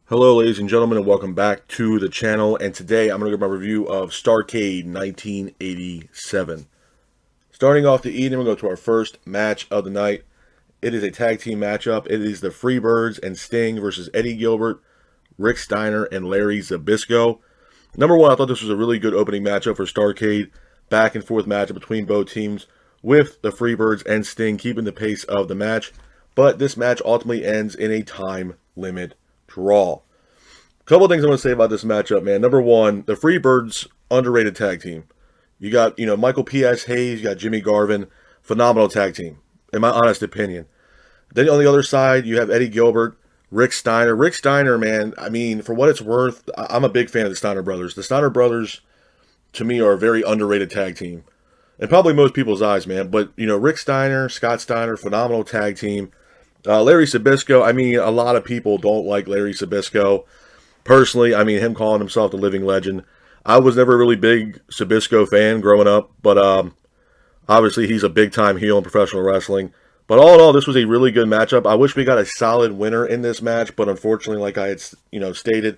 Hello ladies and gentlemen, and welcome back to the channel. And today I'm going to give my review of Starrcade 1987. Starting off the evening, we'll go to our first match of the night. It is a tag team matchup. It is the Freebirds and Sting versus Eddie Gilbert, Rick Steiner, and Larry Zbyszko. Number one, I thought this was a really good opening matchup for Starrcade. Back and forth matchup between both teams, with the Freebirds and Sting keeping the pace of the match. But this match ultimately ends in a time limit draw. Couple things I want to say about this matchup, man. Number one, the Freebirds, underrated tag team. You got, Michael P.S. Hayes, you got Jimmy Garvin, phenomenal tag team, in my honest opinion. Then on the other side, you have Eddie Gilbert, Rick Steiner. Rick Steiner, man, I mean, for what it's worth, I'm a big fan of the Steiner brothers. The Steiner brothers, to me, are a very underrated tag team. And probably most people's eyes, man. But, Rick Steiner, Scott Steiner, phenomenal tag team. Larry Zbyszko, I mean, a lot of people don't like Larry Zbyszko. Personally, I mean, him calling himself the living legend. I was never a really big Zbyszko fan growing up, but obviously he's a big-time heel in professional wrestling. But all in all, this was a really good matchup. I wish we got a solid winner in this match, but unfortunately, like I had stated,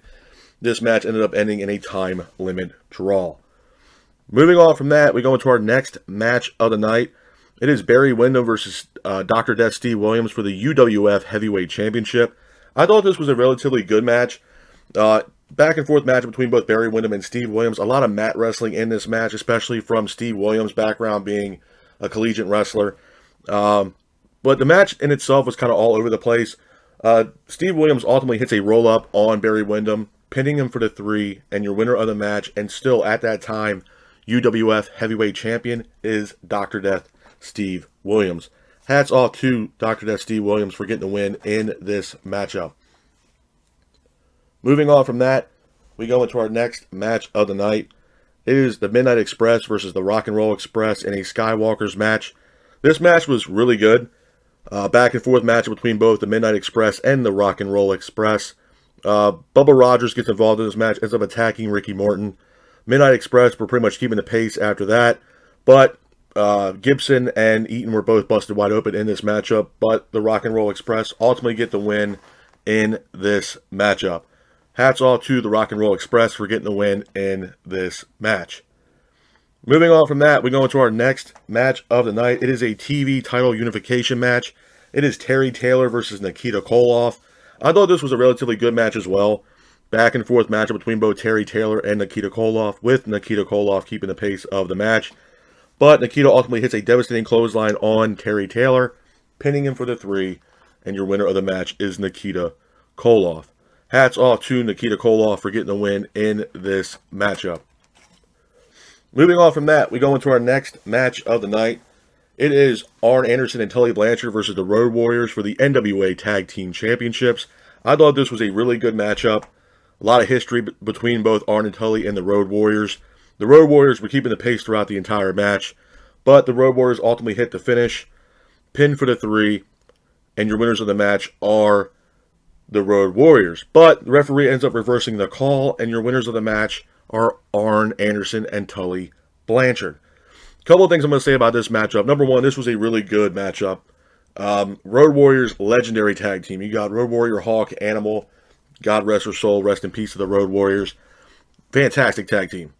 this match ended up ending in a time limit draw. Moving on from that, we go into our next match of the night. It is Barry Windham versus Dr. Death Steve Williams for the UWF Heavyweight Championship. I thought this was a relatively good match. Back and forth match between both Barry Windham and Steve Williams. A lot of mat wrestling in this match, especially from Steve Williams' background being a collegiate wrestler. But the match in itself was kind of all over the place. Steve Williams ultimately hits a roll-up on Barry Windham, pinning him for the 3, and your winner of the match, and still at that time, UWF Heavyweight Champion is Dr. Death Steve Williams. Hats off to Dr. Death Steve Williams for getting the win in this matchup. Moving on from that, we go into our next match of the night. It is the Midnight Express versus the Rock and Roll Express in a Skywalker's match. This match was really good. Back and forth match between both the Midnight Express and the Rock and Roll Express. Bubba Rogers gets involved in this match, ends up attacking Ricky Morton. Midnight Express were pretty much keeping the pace after that, but Gibson and Eaton were both busted wide open in this matchup, but the Rock and Roll Express ultimately get the win in this matchup. Hats off to the Rock and Roll Express for getting the win in this match. Moving on from that, we go into our next match of the night. It is a TV title unification match. It is Terry Taylor versus Nikita Koloff. I thought this was a relatively good match as well. Back and forth matchup between both Terry Taylor and Nikita Koloff, with Nikita Koloff keeping the pace of the match. But Nikita ultimately hits a devastating clothesline on Terry Taylor, pinning him for the 3, and your winner of the match is Nikita Koloff. Hats off to Nikita Koloff for getting the win in this matchup. Moving on from that, we go into our next match of the night. It is Arn Anderson and Tully Blanchard versus the Road Warriors for the NWA Tag Team Championships. I thought this was a really good matchup. A lot of history between both Arn and Tully and the Road Warriors. The Road Warriors were keeping the pace throughout the entire match, but the Road Warriors ultimately hit the finish, pin for the 3, and your winners of the match are the Road Warriors. But the referee ends up reversing the call, and your winners of the match are Arn Anderson and Tully Blanchard. A couple of things I'm going to say about this matchup. Number one, this was a really good matchup. Road Warriors, legendary tag team. You got Road Warrior Hawk, Animal, God rest her soul, rest in peace to the Road Warriors. Fantastic tag team.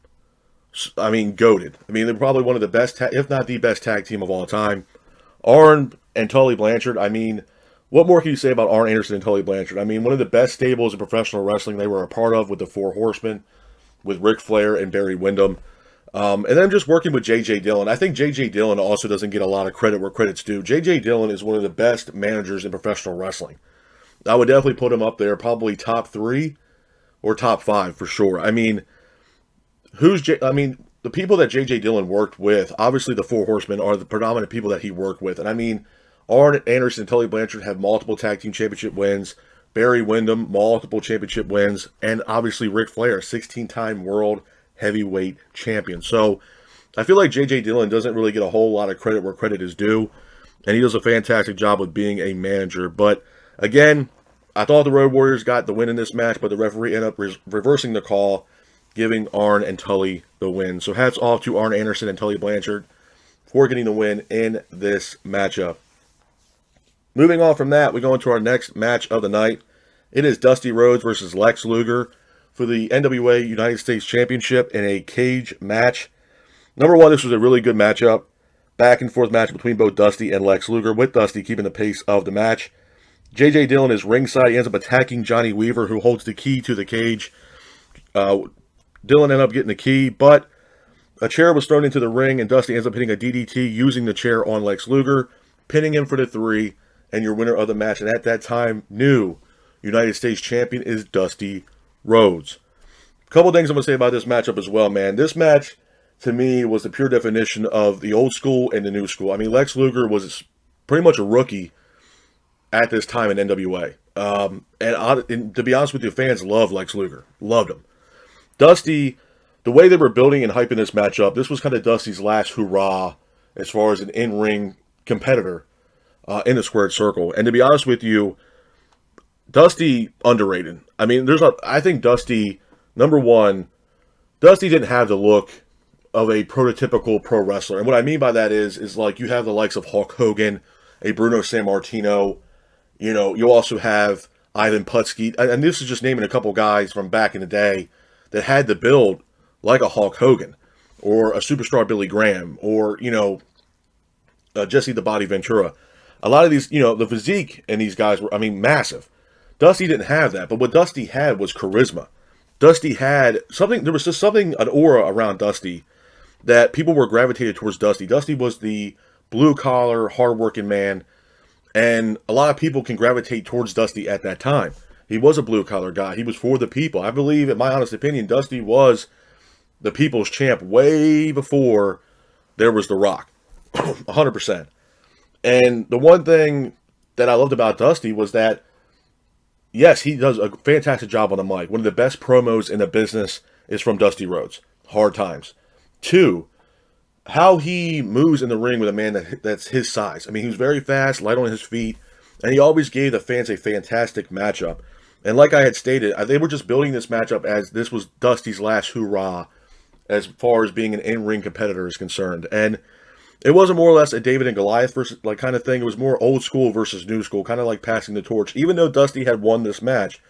I mean, goated. I mean, they're probably one of the best, if not the best tag team of all time. Arn and Tully Blanchard, I mean, what more can you say about Arn Anderson and Tully Blanchard? I mean, one of the best stables in professional wrestling they were a part of with the Four Horsemen, with Ric Flair and Barry Windham. And then just working with J.J. Dillon. I think J.J. Dillon also doesn't get a lot of credit where credit's due. J.J. Dillon is one of the best managers in professional wrestling. I would definitely put him up there, probably top 3 or top 5 for sure. I mean, the people that J.J. Dillon worked with, obviously the Four Horsemen are the predominant people that he worked with. And I mean, Arn Anderson and Tully Blanchard have multiple tag team championship wins. Barry Windham, multiple championship wins. And obviously Ric Flair, 16-time world heavyweight champion. So I feel like J.J. Dillon doesn't really get a whole lot of credit where credit is due. And he does a fantastic job of being a manager. But again, I thought the Road Warriors got the win in this match, but the referee ended up reversing the call, giving Arn and Tully the win. So hats off to Arn Anderson and Tully Blanchard for getting the win in this matchup. Moving on from that, we go into our next match of the night. It is Dusty Rhodes versus Lex Luger for the NWA United States Championship in a cage match. Number one, this was a really good matchup. Back and forth match between both Dusty and Lex Luger, with Dusty keeping the pace of the match. J.J. Dillon is ringside. He ends up attacking Johnny Weaver, who holds the key to the cage. Dillon ended up getting the key, but a chair was thrown into the ring, and Dusty ends up hitting a DDT using the chair on Lex Luger, pinning him for the 3, and your winner of the match. And at that time, new United States champion is Dusty Rhodes. A couple things I'm going to say about this matchup as well, man. This match, to me, was the pure definition of the old school and the new school. I mean, Lex Luger was pretty much a rookie at this time in NWA. And to be honest with you, fans loved Lex Luger. Loved him. Dusty, the way they were building and hyping this matchup, this was kind of Dusty's last hurrah as far as an in-ring competitor in the squared circle. And to be honest with you, Dusty, underrated. I mean, I think Dusty, number one, Dusty didn't have the look of a prototypical pro wrestler. And what I mean by that is like you have the likes of Hulk Hogan, a Bruno Sammartino, you also have Ivan Putski. And this is just naming a couple guys from back in the day that had the build like a Hulk Hogan or a superstar Billy Graham or, Jesse the Body Ventura. A lot of these, the physique in these guys were, massive. Dusty didn't have that, but what Dusty had was charisma. Dusty had something, there was just something, an aura around Dusty that people were gravitated towards Dusty. Dusty was the blue-collar, hard-working man, and a lot of people can gravitate towards Dusty at that time. He was a blue-collar guy. He was for the people. I believe, in my honest opinion, Dusty was the people's champ way before there was The Rock. 100%. And the one thing that I loved about Dusty was that, yes, he does a fantastic job on the mic. One of the best promos in the business is from Dusty Rhodes. Hard times. 2, how he moves in the ring with a man that's his size. He was very fast, light on his feet, and he always gave the fans a fantastic matchup. And like I had stated, they were just building this matchup as this was Dusty's last hurrah as far as being an in-ring competitor is concerned. And it wasn't more or less a David and Goliath versus kind of thing. It was more old school versus new school, kind of like passing the torch, even though Dusty had won this match.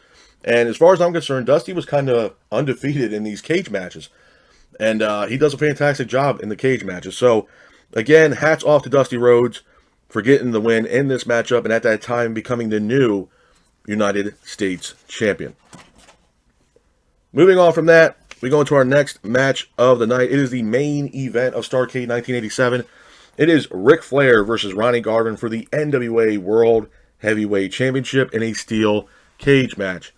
And as far as I'm concerned, Dusty was kind of undefeated in these cage matches. And he does a fantastic job in the cage matches. So, again, hats off to Dusty Rhodes for getting the win in this matchup and at that time becoming the new United States champion. Moving on from that, we go into our next match of the night. It is the main event of Starrcade 1987. It is Ric Flair versus Ronnie Garvin for the NWA World Heavyweight Championship in a steel cage match.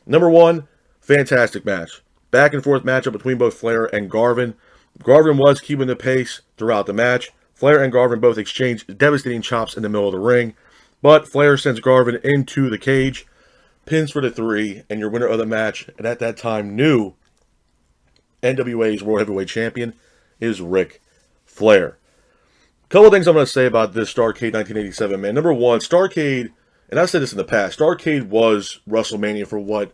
Number one, fantastic match. Back and forth matchup between both Flair and Garvin. Garvin was keeping the pace throughout the match. Flair and Garvin both exchanged devastating chops in the middle of the ring. But Flair sends Garvin into the cage, pins for the 3, and your winner of the match, and at that time new NWA's World Heavyweight Champion, is Ric Flair. A couple of things I'm going to say about this Starrcade 1987, man. Number one, Starrcade, and I've said this in the past, Starrcade was WrestleMania for what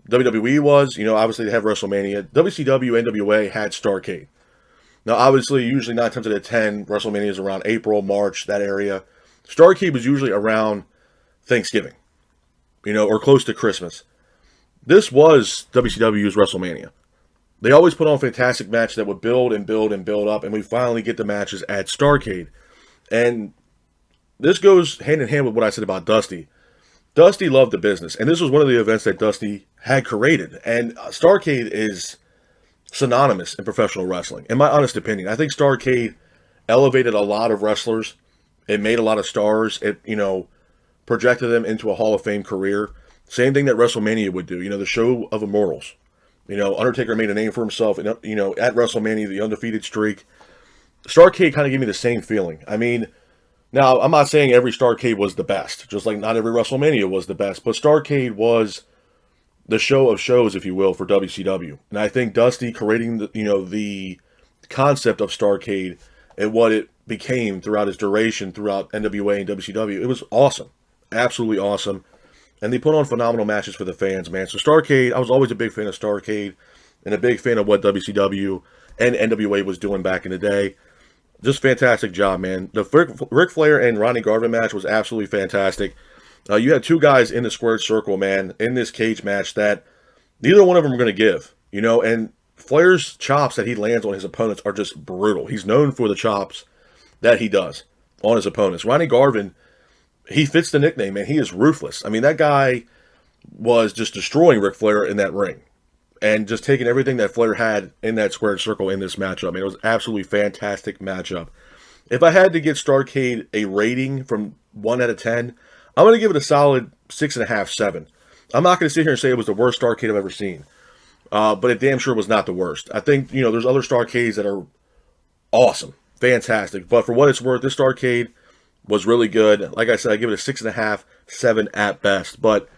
WWE was. Obviously they have WrestleMania. WCW, NWA had Starrcade. Now, obviously, usually 9 times out of 10, WrestleMania is around April, March, that area. Starrcade was usually around Thanksgiving, or close to Christmas. This was WCW's WrestleMania. They always put on fantastic matches that would build and build and build up, and we finally get the matches at Starrcade. And this goes hand in hand with what I said about Dusty. Dusty loved the business, and this was one of the events that Dusty had created. And Starrcade is synonymous in professional wrestling, in my honest opinion. I think Starrcade elevated a lot of wrestlers. It made a lot of stars. It, projected them into a Hall of Fame career. Same thing that WrestleMania would do, the show of immortals. Undertaker made a name for himself, at WrestleMania, the undefeated streak. Starrcade kind of gave me the same feeling. Now, I'm not saying every Starrcade was the best, just like not every WrestleMania was the best, but Starrcade was the show of shows, if you will, for WCW. And I think Dusty creating the concept of Starrcade and what it became throughout its duration throughout NWA and WCW, it was awesome. Absolutely awesome. And they put on phenomenal matches for the fans, man. So Starrcade, I was always a big fan of Starrcade and a big fan of what WCW and NWA was doing back in the day. Just fantastic job, man. The Ric Flair and Ronnie Garvin match was absolutely fantastic. You had two guys in the squared circle, man, in this cage match that neither one of them are going to give, you know, and Flair's chops that he lands on his opponents are just brutal. He's known for the chops that he does on his opponents. Ronnie Garvin, he fits the nickname, man. He is ruthless. I mean, that guy was just destroying Ric Flair in that ring and just taking everything that Flair had in that squared circle in this matchup. I mean, it was absolutely fantastic matchup. If I had to give Starrcade a rating from 1 out of 10, I'm going to give it a solid 6.5, 7. I'm not going to sit here and say it was the worst Starrcade I've ever seen, but it damn sure was not the worst. I think, you know, there's other Starrcades that are awesome, fantastic, but for what it's worth, this Starrcade was really good. Like I said, I give it a 6.5, 7 at best. But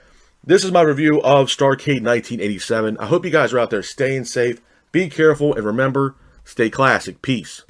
this is my review of Starrcade 1987. I hope you guys are out there staying safe, be careful, and remember, stay classic. Peace.